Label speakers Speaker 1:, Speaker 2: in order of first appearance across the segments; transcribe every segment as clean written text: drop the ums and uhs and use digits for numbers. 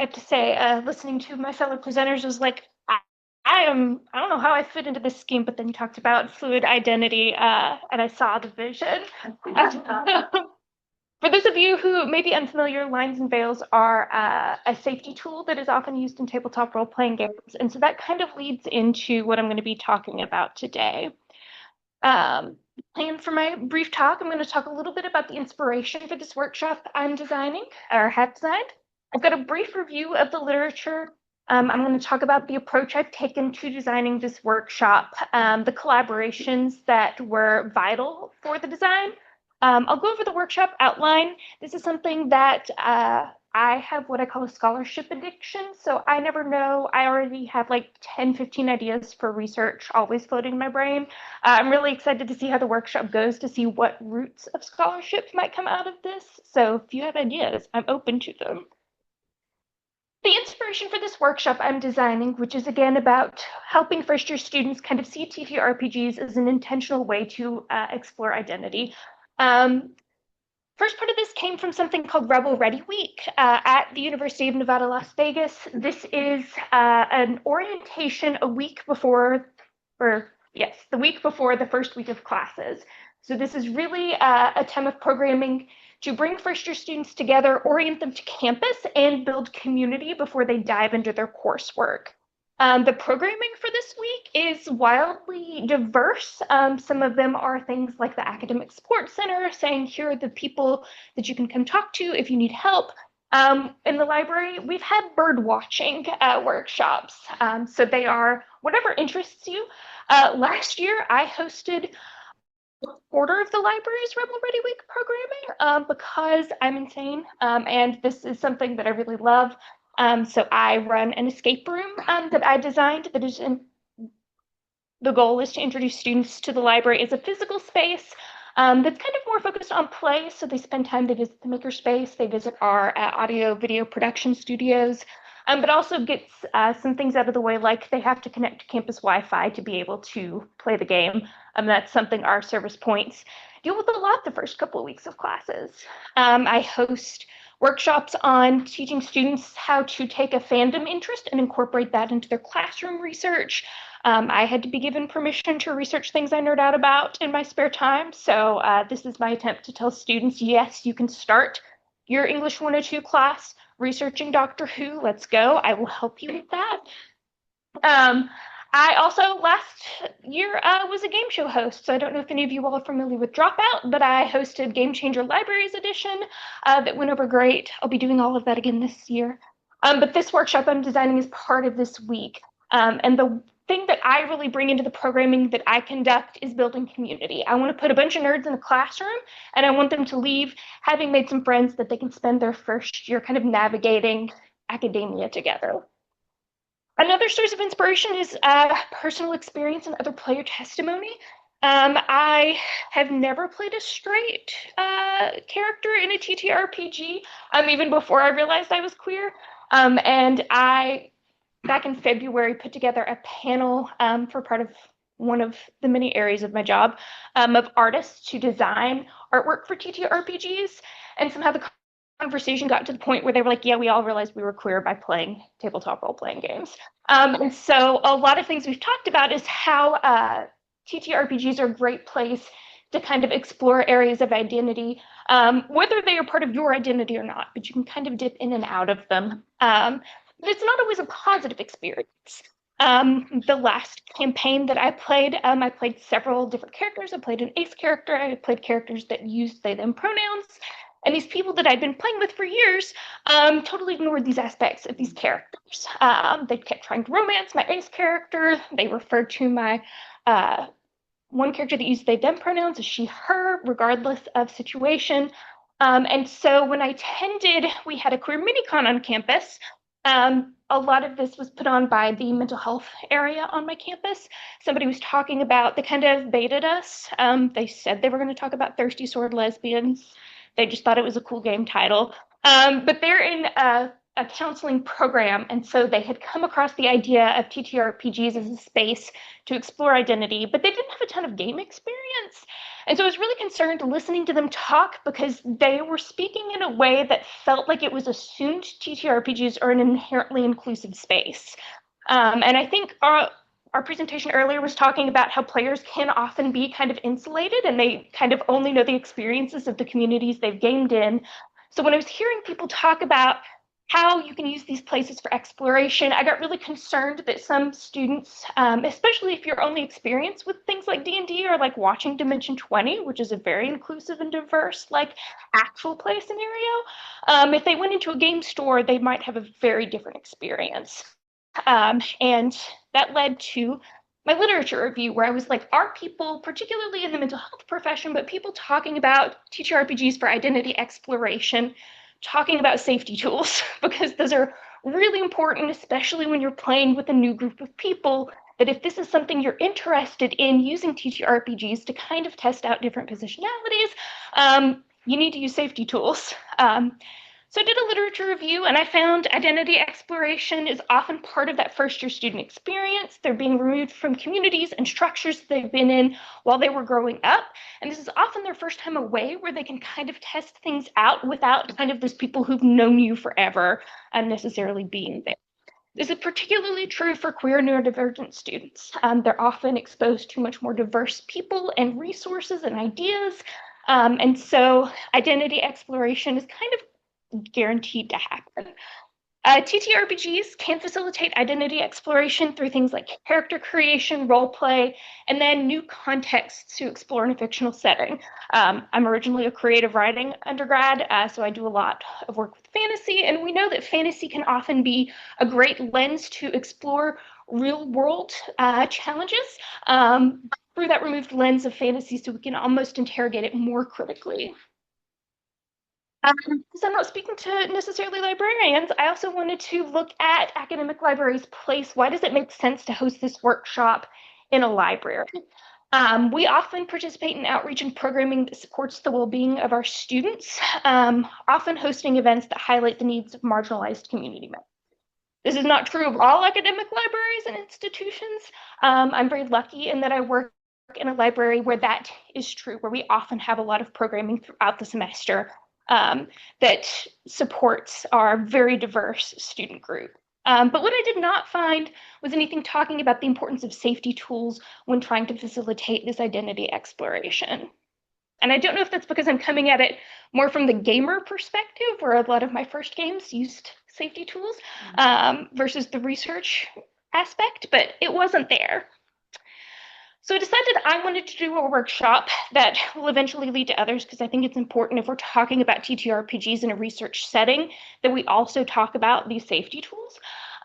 Speaker 1: have to say, listening to my fellow presenters was like, I don't know how I fit into this scheme, but then you talked about fluid identity, and I saw the vision. For those of you who may be unfamiliar, lines and veils are a safety tool that is often used in tabletop role-playing games, and so that kind of leads into what I'm going to be talking about today. And for my brief talk, I'm going to talk a little bit about the inspiration for this workshop I'm designing, or have designed. I've got a brief review of the literature. I'm going to talk about the approach I've taken to designing this workshop, the collaborations that were vital for the design. I'll go over the workshop outline. This is something that I have what I call a scholarship addiction. So I never know. I already have like 10, 15 ideas for research always floating in my brain. I'm really excited to see how the workshop goes, to see what roots of scholarship might come out of this. So if you have ideas, I'm open to them. The inspiration for this workshop I'm designing, which is again about helping first-year students kind of see TTRPGs as an intentional way to explore identity. First part of this came from something called Rebel Ready Week at the University of Nevada, Las Vegas. This is an orientation a week before, the week before the first week of classes. So this is really a time of programming to bring first-year students together, orient them to campus, and build community before they dive into their coursework. The programming for this week is wildly diverse. Some of them are things like the Academic Support Center saying, here are the people that you can come talk to if you need help. In the library, we've had bird watching workshops. So they are whatever interests you. Last year, I hosted quarter of the library's Rebel Ready Week programming because I'm insane, and this is something that I really love. So I run an escape room that I designed that is the goal is to introduce students to the library as a physical space that's kind of more focused on play. So they spend time, they visit the makerspace, they visit our audio video production studios, but also gets some things out of the way, like they have to connect to campus Wi-Fi to be able to play the game. That's something our service points deal with a lot the first couple of weeks of classes. I host workshops on teaching students how to take a fandom interest and incorporate that into their classroom research. I had to be given permission to research things I nerd out about in my spare time. So this is my attempt to tell students, yes, you can start your English 102 class researching Doctor Who. Let's go. I will help you with that. I also last year was a game show host, so I don't know if any of you all are familiar with Dropout, but I hosted Game Changer Libraries Edition that went over great. I'll be doing all of that again this year. But this workshop I'm designing is part of this week. And the thing that I really bring into the programming that I conduct is building community. I want to put a bunch of nerds in a classroom, and I want them to leave having made some friends that they can spend their first year kind of navigating academia together. Another source of inspiration is personal experience and other player testimony. I have never played a straight character in a TTRPG, even before I realized I was queer. And I, back in February, put together a panel for part of one of the many areas of my job of artists to design artwork for TTRPGs. And somehow the conversation got to the point where they were like, yeah, we all realized we were queer by playing tabletop role-playing games. And so a lot of things we've talked about is how TTRPGs are a great place to kind of explore areas of identity, whether they are part of your identity or not, but you can kind of dip in and out of them. But it's not always a positive experience. The last campaign that I played several different characters. I played an ace character. I played characters that used they, them pronouns. And these people that I'd been playing with for years totally ignored these aspects of these characters. They kept trying to romance my ace character. They referred to my one character that used they, them pronouns as she, her, regardless of situation. And so when I attended, we had a queer mini-con on campus. A lot of this was put on by the mental health area on my campus. Somebody was talking about, they kind of baited us. They said they were going to talk about thirsty sword lesbians. They just thought it was a cool game title. But they're in a counseling program, and so they had come across the idea of TTRPGs as a space to explore identity, but they didn't have a ton of game experience. And so I was really concerned listening to them talk because they were speaking in a way that felt like it was assumed TTRPGs are an inherently inclusive space. And I think our presentation earlier was talking about how players can often be kind of insulated and they kind of only know the experiences of the communities they've gamed in. So when I was hearing people talk about how you can use these places for exploration, I got really concerned that some students, especially if you're only experienced with things like D&D or like watching Dimension 20, which is a very inclusive and diverse like actual play scenario, if they went into a game store, they might have a very different experience. And that led to my literature review, where I was like, are people, particularly in the mental health profession, but people talking about TTRPGs for identity exploration, talking about safety tools, because those are really important, especially when you're playing with a new group of people, that if this is something you're interested in using TTRPGs to kind of test out different positionalities, you need to use safety tools. So I did a literature review and I found identity exploration is often part of that first year student experience. They're being removed from communities and structures they've been in while they were growing up. And this is often their first time away where they can kind of test things out without kind of those people who've known you forever necessarily being there. This is particularly true for queer neurodivergent students. They're often exposed to much more diverse people and resources and ideas. And so identity exploration is kind of guaranteed to happen. TTRPGs can facilitate identity exploration through things like character creation, role play, and then new contexts to explore in a fictional setting. I'm originally a creative writing undergrad, so I do a lot of work with fantasy, and we know that fantasy can often be a great lens to explore real world challenges through that removed lens of fantasy, so we can almost interrogate it more critically. Because I'm not speaking to necessarily librarians, I also wanted to look at academic libraries' place. Why does it make sense to host this workshop in a library? We often participate in outreach and programming that supports the well-being of our students, often hosting events that highlight the needs of marginalized community members. This is not true of all academic libraries and institutions. I'm very lucky in that I work in a library where that is true, where we often have a lot of programming throughout the semester that supports our very diverse student group. But what I did not find was anything talking about the importance of safety tools when trying to facilitate this identity exploration. And I don't know if that's because I'm coming at it more from the gamer perspective, where a lot of my first games used safety tools versus the research aspect, but it wasn't there. So I decided I wanted to do a workshop that will eventually lead to others, because I think it's important if we're talking about TTRPGs in a research setting that we also talk about these safety tools.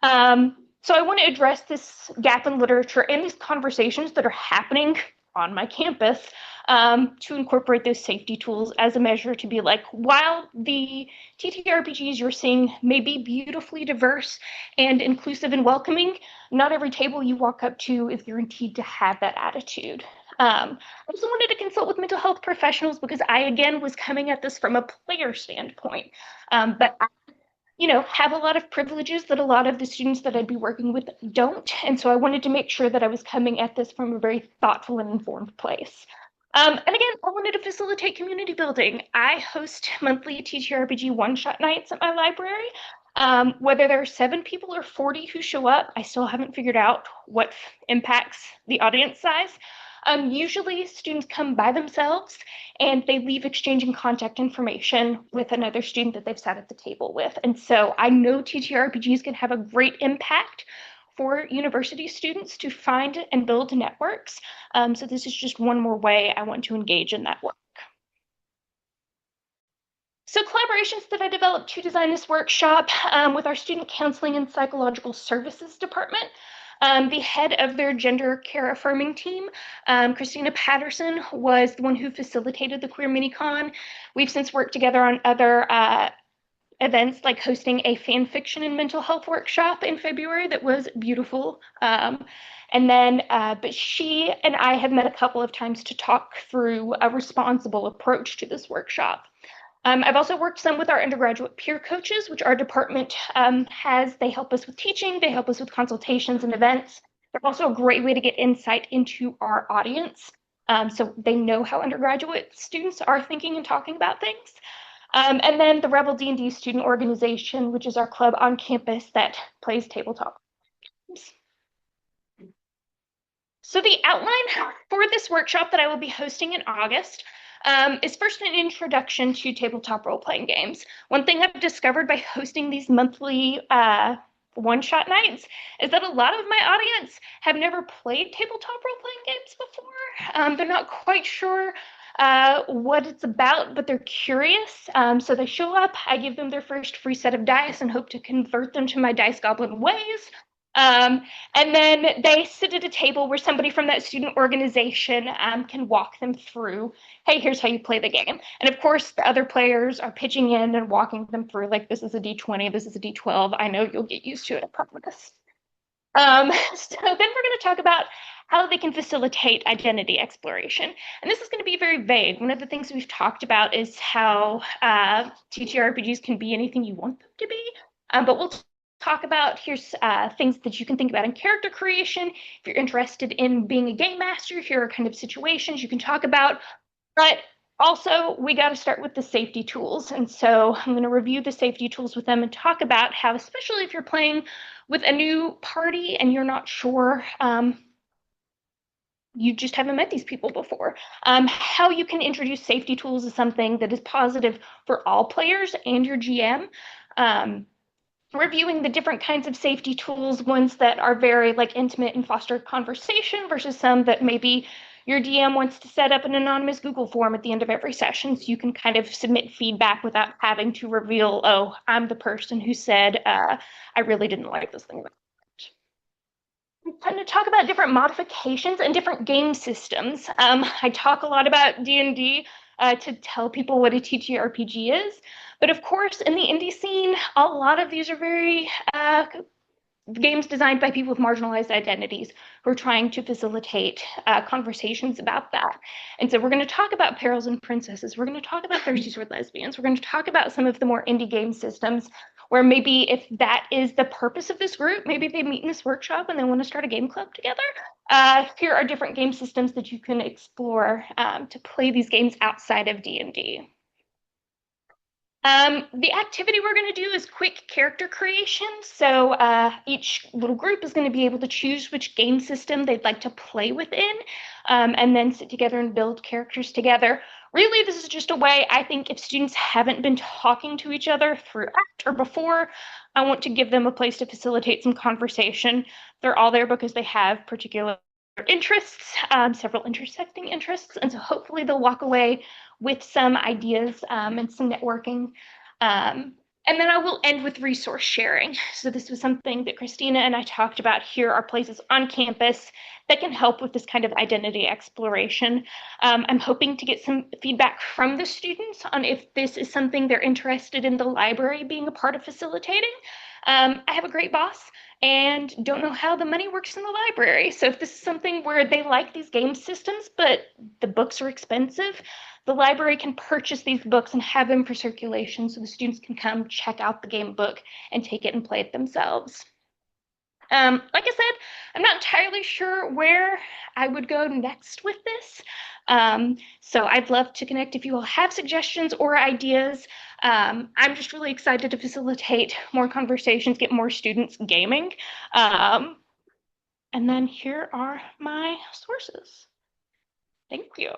Speaker 1: So I want to address this gap in literature and these conversations that are happening on my campus to incorporate those safety tools as a measure to be like, while the TTRPGs you're seeing may be beautifully diverse and inclusive and welcoming, not every table you walk up to is guaranteed to have that attitude. I also wanted to consult with mental health professionals because I, again, was coming at this from a player standpoint. But I, have a lot of privileges that a lot of the students that I'd be working with don't. And so I wanted to make sure that I was coming at this from a very thoughtful and informed place. And again, I wanted to facilitate community building. I host monthly TTRPG one-shot nights at my library. Whether there are 7 people or 40 who show up, I still haven't figured out what impacts the audience size. Usually students come by themselves and they leave exchanging contact information with another student that they've sat at the table with. And so I know TTRPGs can have a great impact for university students to find and build networks. So this is just one more way I want to engage in that work. So collaborations that I developed to design this workshop with our student counseling and psychological services department. The head of their gender care affirming team, Christina Patterson, was the one who facilitated the Queer Minicon. We've since worked together on other events, like hosting a fan fiction and mental health workshop in February that was beautiful. But she and I have met a couple of times to talk through a responsible approach to this workshop. I've also worked some with our undergraduate peer coaches, which our department has. They help us with teaching, they help us with consultations and events. They're also a great way to get insight into our audience. so they know how undergraduate students are thinking and talking about things. And then the Rebel D&D Student Organization, which is our club on campus that plays tabletop games. So the outline for this workshop that I will be hosting in August is first an introduction to tabletop role-playing games. One thing I've discovered by hosting these monthly one-shot nights is that a lot of my audience have never played tabletop role-playing games before. They're not quite sure what it's about, but they're curious. So they show up, I give them their first free set of dice and hope to convert them to my Dice Goblin ways. And then they sit at a table where somebody from that student organization can walk them through, hey, here's how you play the game. And of course, the other players are pitching in and walking them through, like, this is a D20, this is a D12. I know you'll get used to it, I promise. So then we're going to talk about how they can facilitate identity exploration. And this is going to be very vague. One of the things we've talked about is how TTRPGs can be anything you want them to be. But we'll talk about here's things that you can think about in character creation. If you're interested in being a game master, here are kind of situations you can talk about. But also, we got to start with the safety tools. And so I'm going to review the safety tools with them and talk about how, especially if you're playing with a new party and you're not sure, you just haven't met these people before, how you can introduce safety tools is something that is positive for all players and your GM. Reviewing the different kinds of safety tools, ones that are very like intimate and foster conversation versus some that maybe your DM wants to set up an anonymous Google form at the end of every session so you can kind of submit feedback without having to reveal, oh, I'm the person who said, I really didn't like this thing about it. I'm going to talk about different modifications and different game systems. I talk a lot about D&D to tell people what a TTRPG is. But of course, in the indie scene, a lot of these are very games designed by people with marginalized identities who are trying to facilitate conversations about that. And so we're going to talk about Perils and Princesses. We're going to talk about Thirsty Sword Lesbians. We're going to talk about some of the more indie game systems where maybe if that is the purpose of this group, maybe they meet in this workshop and they want to start a game club together. Here are different game systems that you can explore to play these games outside of D&D. The activity we're going to do is quick character creation. So each little group is going to be able to choose which game system they'd like to play within, and then sit together and build characters together. Really, this is just a way, I think, if students haven't been talking to each other throughout or before, I want to give them a place to facilitate some conversation. They're all there because they have particular interests, several intersecting interests, and so hopefully they'll walk away with some ideas and some networking. And then I will end with resource sharing. So this was something that Christina and I talked about. Here are places on campus that can help with this kind of identity exploration. I'm hoping to get some feedback from the students on if this is something they're interested in the library being a part of facilitating. I have a great boss and don't know how the money works in the library. So if this is something where they like these game systems, but the books are expensive, the library can purchase these books and have them for circulation so the students can come check out the game book and take it and play it themselves. Like I said, I'm not entirely sure where I would go next with this. So I'd love to connect if you all have suggestions or ideas. I'm just really excited to facilitate more conversations, get more students gaming. And then here are my sources. Thank you.